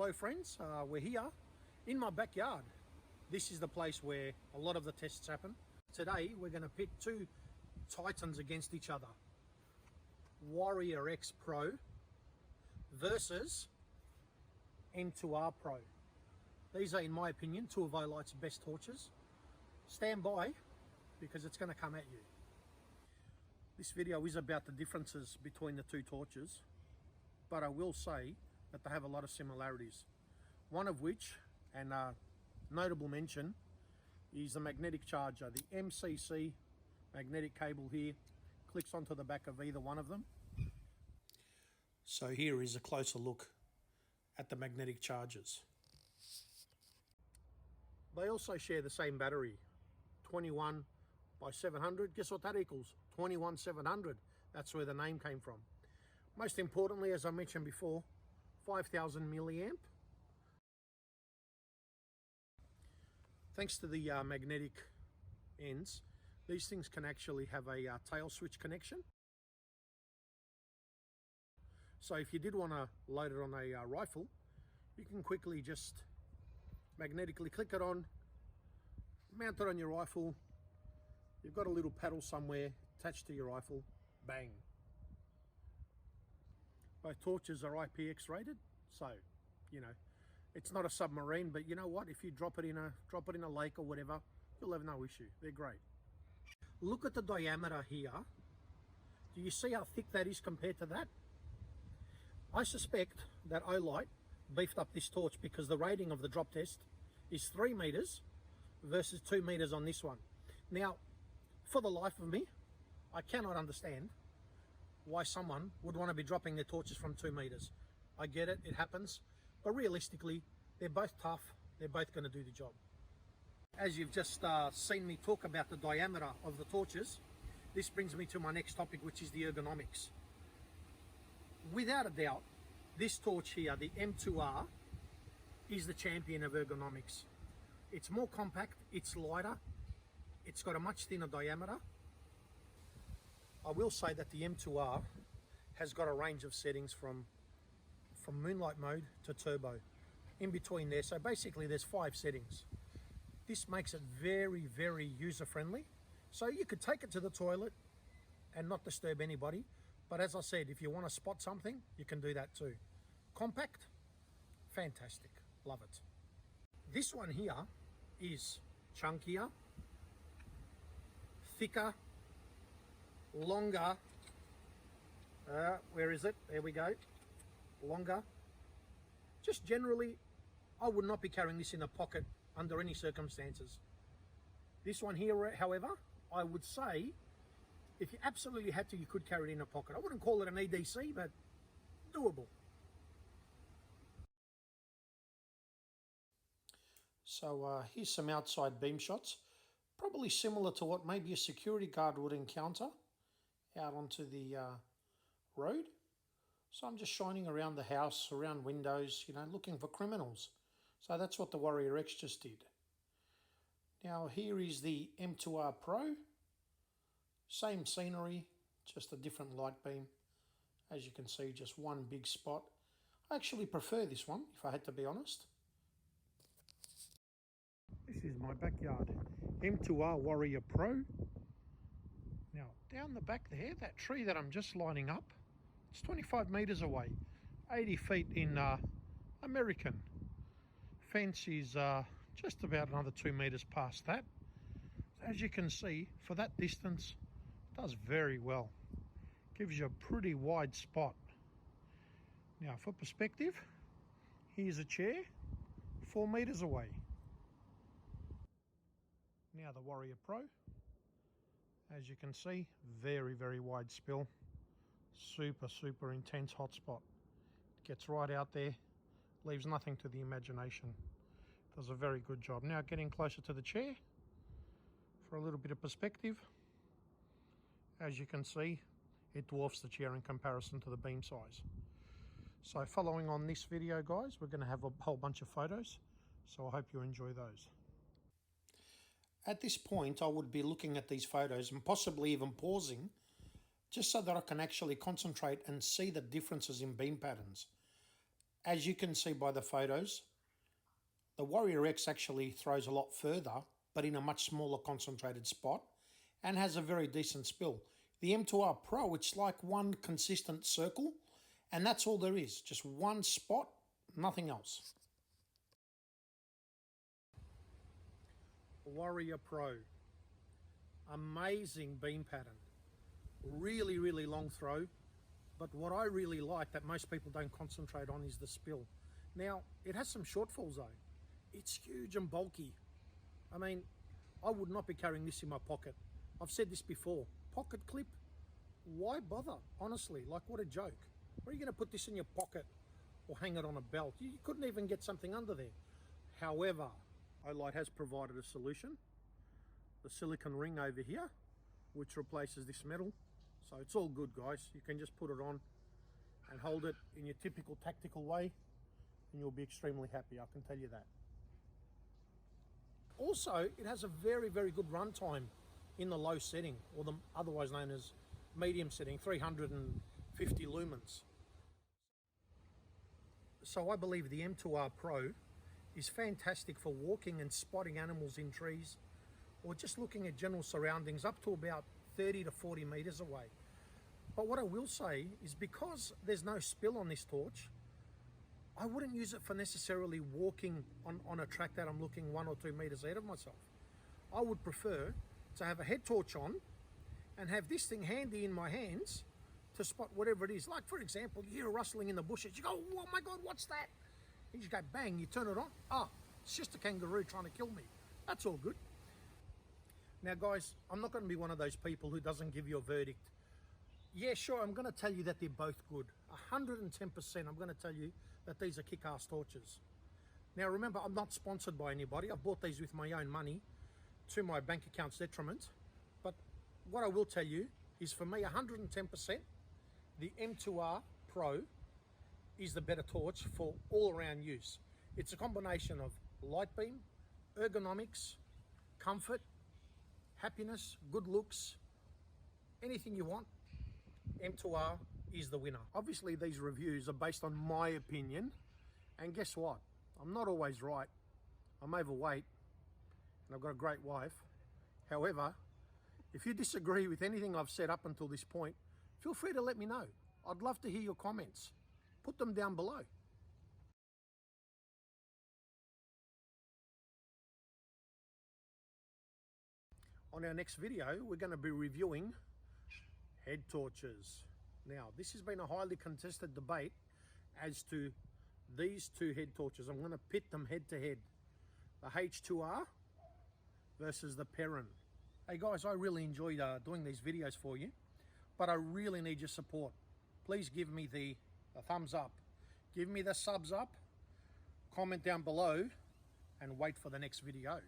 Hello friends, we're here in my backyard. This is the place where a lot of the tests happen. Today we're going to pit two titans against each other. Warrior X Pro versus M2R Pro. These are, in my opinion, two of Olight's best torches. Stand by because it's going to come at you. This video is about the differences between the two torches, but I will say that they have a lot of similarities. One of which, and notable mention, is the magnetic charger. The MCC magnetic cable here clicks onto the back of either one of them. So here is a closer look at the magnetic chargers. They also share the same battery, 21 by 700. Guess what that equals? 21700. That's where the name came from. Most importantly, as I mentioned before, 5000 milliamp. Thanks to the magnetic ends, these things can actually have a tail switch connection. So if you did want to load it on a rifle, you can quickly just magnetically click it on, mount it on your rifle. You've got a little paddle somewhere attached to your rifle, bang. Both torches are IPX rated, so you know it's not a submarine, but you know what? If you drop it in a lake or whatever, you'll have no issue. They're great. Look at the diameter here. Do you see how thick that is compared to that? I suspect that Olight beefed up this torch because the rating of the drop test is 3 meters versus 2 meters on this one. Now, for the life of me, I cannot understand why someone would want to be dropping their torches from 2 meters. I get it, it happens, but realistically, they're both tough, they're both going to do the job. As you've just seen me talk about the diameter of the torches, this brings me to my next topic, which is the ergonomics. Without a doubt, this torch here, the M2R, is the champion of ergonomics. It's more compact, it's lighter, it's got a much thinner diameter. I will say that the M2R has got a range of settings from moonlight mode to turbo in between there. So basically there's 5 settings. This makes it very, very user friendly. So you could take it to the toilet and not disturb anybody. But as I said, if you want to spot something, you can do that too. Compact, fantastic, love it. This one here is chunkier, thicker, longer. Where is it? There we go. Longer. Just generally, I would not be carrying this in a pocket under any circumstances. This one here, however, I would say if you absolutely had to, you could carry it in a pocket. I wouldn't call it an EDC, but doable. So here's some outside beam shots, probably similar to what maybe a security guard would encounter out onto the road. So I'm just shining around the house, around windows, you know, looking for criminals. So that's what the Warrior X just did. Now here is the M2R Pro. Same scenery, just a different light beam. As you can see, just one big spot. I actually prefer this one, if I had to be honest. This is my backyard. M2R Warrior Pro. Now, down the back there, that tree that I'm just lining up, it's 25 meters away, 80 feet in American. Fence is just about another 2 meters past that. So as you can see, for that distance, it does very well. Gives you a pretty wide spot. Now, for perspective, here's a chair, 4 meters away. Now the Warrior Pro. As you can see, very, very wide spill. Super, super intense hotspot. It gets right out there, leaves nothing to the imagination. Does a very good job. Now getting closer to the chair for a little bit of perspective. As you can see, it dwarfs the chair in comparison to the beam size. So following on this video, guys, we're going to have a whole bunch of photos. So I hope you enjoy those. At this point, I would be looking at these photos and possibly even pausing just so that I can actually concentrate and see the differences in beam patterns. As you can see by the photos, the Warrior X actually throws a lot further, but in a much smaller concentrated spot, and has a very decent spill. The M2R Pro, it's like one consistent circle, and that's all there is, just one spot, nothing else. Warrior Pro, amazing beam pattern, really, really long throw, but what I really like that most people don't concentrate on is the spill. Now, it has some shortfalls though. It's huge and bulky. I mean, I would not be carrying this in my pocket. I've said this before, pocket clip, why bother? Honestly, like what a joke. Where are you going to put this in your pocket or hang it on a belt? You couldn't even get something under there. However, Olight has provided a solution. The silicone ring over here, which replaces this metal. So it's all good, guys. You can just put it on and hold it in your typical tactical way and you'll be extremely happy, I can tell you that. Also, it has a very, very good runtime in the low setting, or the otherwise known as medium setting, 350 lumens. So I believe the M2R Pro is fantastic for walking and spotting animals in trees, or just looking at general surroundings up to about 30 to 40 meters away. But what I will say is, because there's no spill on this torch, I wouldn't use it for necessarily walking on a track that I'm looking 1 or 2 meters ahead of myself. I would prefer to have a head torch on and have this thing handy in my hands to spot whatever it is. Like, for example, you hear a rustling in the bushes, you go, oh my God, what's that? You just go bang, you turn it on, oh, it's just a kangaroo trying to kill me. That's all good. Now guys, I'm not going to be one of those people who doesn't give you a verdict. Yeah, sure, I'm going to tell you that they're both good. 110% I'm going to tell you that these are kick-ass torches. Now remember, I'm not sponsored by anybody. I've bought these with my own money to my bank account's detriment. But what I will tell you is, for me, 110%, the M2R Pro is the better torch for all-around use. It's a combination of light beam, ergonomics, comfort, happiness, good looks, anything you want. M2R is the winner. Obviously, these reviews are based on my opinion, and guess what? I'm not always right. I'm overweight, and I've got a great wife. However, if you disagree with anything I've said up until this point, feel free to let me know. I'd love to hear your comments. Put them down below. On our next video, we're going to be reviewing head torches. Now, this has been a highly contested debate as to these two head torches. I'm going to pit them head to head. The H2R versus the Perrin. Hey guys, I really enjoyed doing these videos for you, but I really need your support. Please give me the thumbs up. Give me the subs up, comment down below, and wait for the next video.